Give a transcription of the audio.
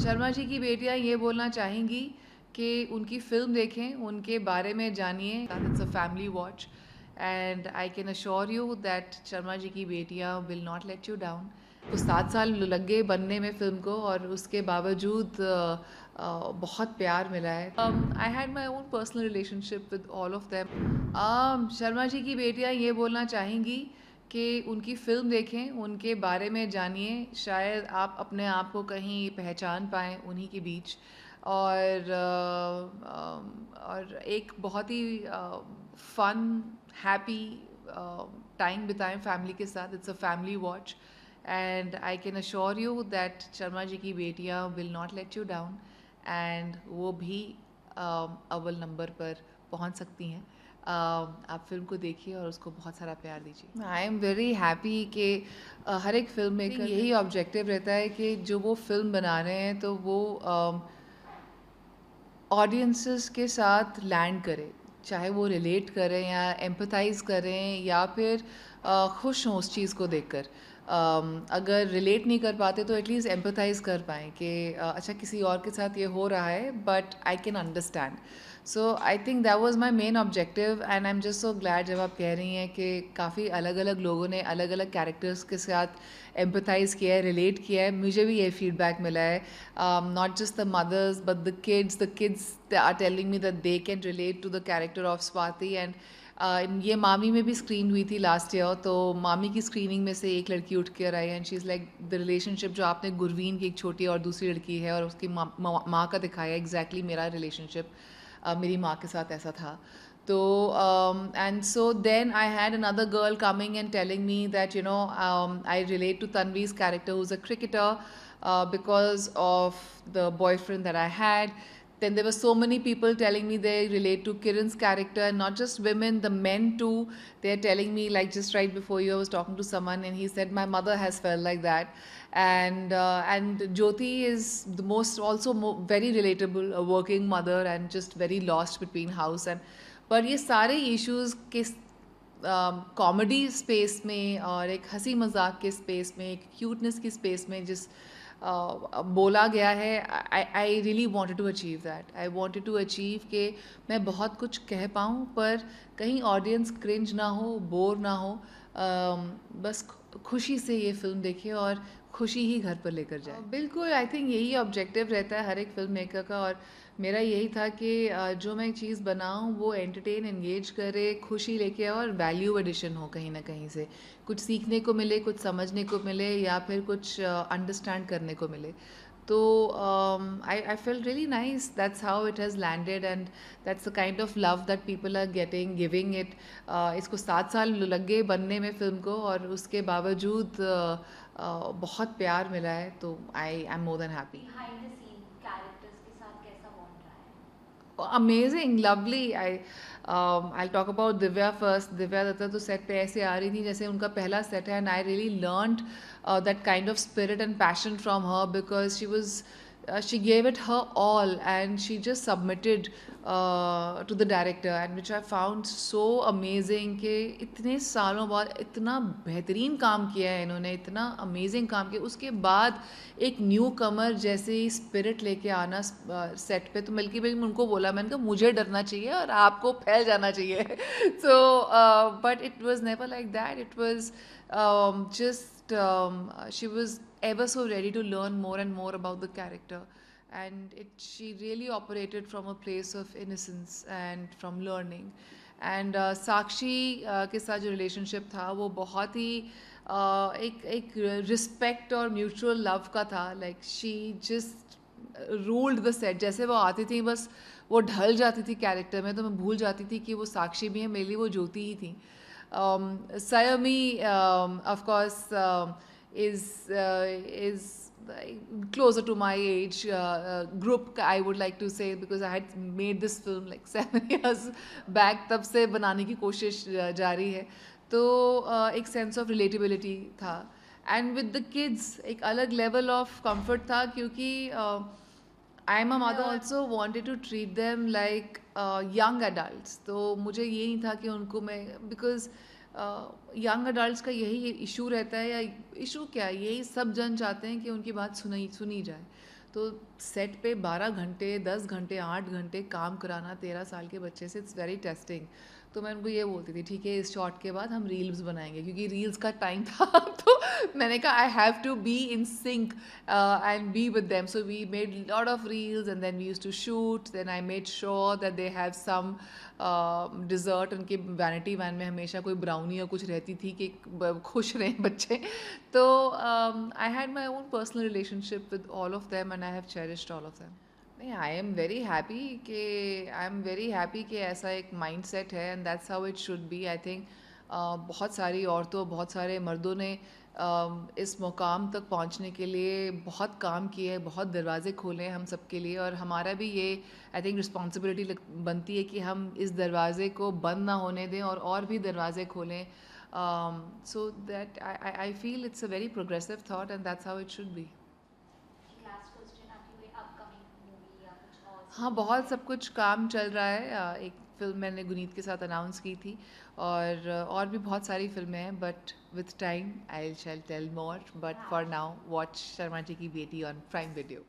शर्मा जी की बेटियां ये बोलना चाहेंगी कि उनकी फ़िल्म देखें, उनके बारे में जानिए। It's a family watch and I can assure you that Sharma ji की बेटियां will not let you down. तो 7 साल लग गए बनने में फ़िल्म को और उसके बावजूद बहुत प्यार मिला है। I had my own personal relationship with all of them. Sharma ji की बेटियां ये बोलना चाहेंगी कि उनकी फ़िल्म देखें, उनके बारे में जानिए, शायद आप अपने आप को कहीं पहचान पाएँ उन्हीं के बीच। और एक बहुत ही फ़न, हैप्पी टाइम बिताएं फैमिली के साथ। It's a family watch and I can assure you that Sharma ji की बेटियां will not let you down and वो भी अव्वल नंबर पर पहुंच सकती हैं। आप फिल्म को देखिए और उसको बहुत सारा प्यार दीजिए। आई एम वेरी हैप्पी कि हर एक फिल्म मेकर यही ऑब्जेक्टिव रहता है कि जो वो फिल्म बना रहे हैं तो वो ऑडियंसेस के साथ लैंड करें, चाहे वो रिलेट करें या एम्पथाइज करें या फिर खुश हों उस चीज़ को देखकर। अगर रिलेट नहीं कर पाते तो एटलीस्ट एम्पथाइज कर पाएँ कि अच्छा किसी और के साथ ये हो रहा है but I can understand. So I think that was my main objective and I am just so glad जब आप कह रही हैं कि काफ़ी अलग अलग लोगों ने अलग अलग कैरेक्टर्स के साथ एम्पथाइज किया है, रिलेट किया है। मुझे भी ये फीडबैक मिला है, not just the mothers but the kids they are telling me that they can relate to the character of Swati and ये मामी में भी स्क्रीन हुई थी लास्ट ईयर। तो मामी की स्क्रीनिंग में से एक लड़की उठ कर आई and she is like the relationship जो आपने गुरवीन की एक छोटी और दूसरी लड़की है और उसकी माँ का दिखाया, एग्जैक्टली मेरा रिलेशनशिप मेरी माँ के साथ ऐसा था। तो and so then I had another girl coming and telling me that I relate to Tanvi's character who's a cricketer because of the boyfriend that I had. Then there were so many people telling me they relate to Kiran's character, and not just women, the men too. They're telling me, like just right before you, I was talking to someone and he said my mother has felt like that. And Jyoti is the most also very relatable, a working mother and just very lost between house and पर ये सारे issues के comedy space में और एक हंसी मजाक के स्पेस में, एक क्यूटनेस की स्पेस में जिस बोला गया है, I really wanted to achieve that. I wanted to achieve कि मैं बहुत कुछ कह पाऊँ पर कहीं ऑडियंस क्रिंज ना हो, बोर ना हो, बस खुशी से ये फिल्म देखे और खुशी ही घर पर लेकर जाए। बिल्कुल, आई थिंक यही ऑब्जेक्टिव रहता है हर एक फिल्म मेकर का और मेरा यही था कि जो मैं चीज़ बनाऊँ वो एंटरटेन, एंगेज करे, खुशी लेके और वैल्यू एडिशन हो कहीं ना कहीं से, कुछ सीखने को मिले, कुछ समझने को मिले या फिर कुछ अंडरस्टैंड करने को मिले। तो I felt really nice. That's how it has landed and that's the kind of love that people are giving it. इसको 7 साल लग गए बनने में फिल्म को और उसके बावजूद बहुत प्यार मिला है। तो I am more than happy. Behind the scene characters के साथ कैसा बॉन्ड रहा है? Amazing, lovely. I talk about Divya first. Divya Dutta तो सेट पे ऐसे आ रही थी जैसे उनका पहला सेट है and I really learned that kind of spirit and passion from her because she gave it her all and she just submitted to the director and which I found so amazing कि इतने सालों बाद इतना बेहतरीन काम किया है इन्होंने, इतना अमेजिंग काम किया, उसके बाद एक न्यू कमर जैसे स्पिरिट लेके आना सेट पे। तो मिल्की भाई उनको बोला, मैंने कहा मुझे डरना चाहिए और आपको फैल जाना चाहिए। So but it was never like that, it was just she was ever so ready to learn more and more about the character and she really operated from a place of innocence and from learning and साक्षी के साथ जो relationship था वो बहुत ही एक respect और mutual love का था। Like she just ruled the set. जैसे वो आती थी बस वो ढल जाती थी कैरेक्टर में, तो मैं भूल जाती थी कि वो साक्षी भी है, मेरे लिए वो ज्योति ही थी। Sayami, of course, is closer to my age group, I would like to say, because I had made this film like 7 years back. तब से बनाने की कोशिश जारी है, तो एक सेंस ऑफ रिलेटेबिलिटी था एंड विद द किड्स एक अलग लेवल ऑफ कंफर्ट था क्योंकि I am a mother also wanted to treat them like young adults. तो मुझे ये नहीं था कि उनको मैं, बिकॉज यंग एडल्ट्स का यही इशू रहता है, या इशू क्या, यही सब जन चाहते हैं कि उनकी बात सुनी जाए। तो सेट पे 12 घंटे 10 घंटे 8 घंटे काम कराना 13 साल के बच्चे से, इट्स वेरी टेस्टिंग। तो मैं उनको ये बोलती थी ठीक है इस शॉट के बाद हम रील्स बनाएंगे, क्योंकि रील्स का टाइम था तो मैंने कहा I have to be in sync and be with them. So we made lot of reels and then we used to shoot, then I made sure that they have some dessert. उनके vanity van में हमेशा कोई brownie या कुछ रहती थी कि खुश रहें बच्चे। तो आई had my own personal relationship with all of them and I have cherished all of them. नहीं, आई एम वेरी हैप्पी कि ऐसा एक माइंड सेट है and that's how it should be. I think बहुत सारी औरतों बहुत सारे मर्दों ने इस मुकाम तक पहुंचने के लिए बहुत काम किए हैं, बहुत दरवाजे खोले हैं हम सब के लिए, और हमारा भी ये आई थिंक रिस्पॉन्सिबिलिटी बनती है कि हम इस दरवाजे को बंद ना होने दें और भी दरवाजे खोलें। So that I feel it's a very progressive thought and that's how it should be. एक लास्ट क्वेश्चन, आपकी कोई अपकमिंग मूवी या कुछ और हाँ, सीरीज बहुत है? सब कुछ काम चल रहा है। एक फ़िल्म मैंने गुनीत के साथ अनाउंस की थी, और भी बहुत सारी फ़िल्में हैं, but with time I shall tell more. But हाँ, for now watch Sharma ji ki Beti on prime video.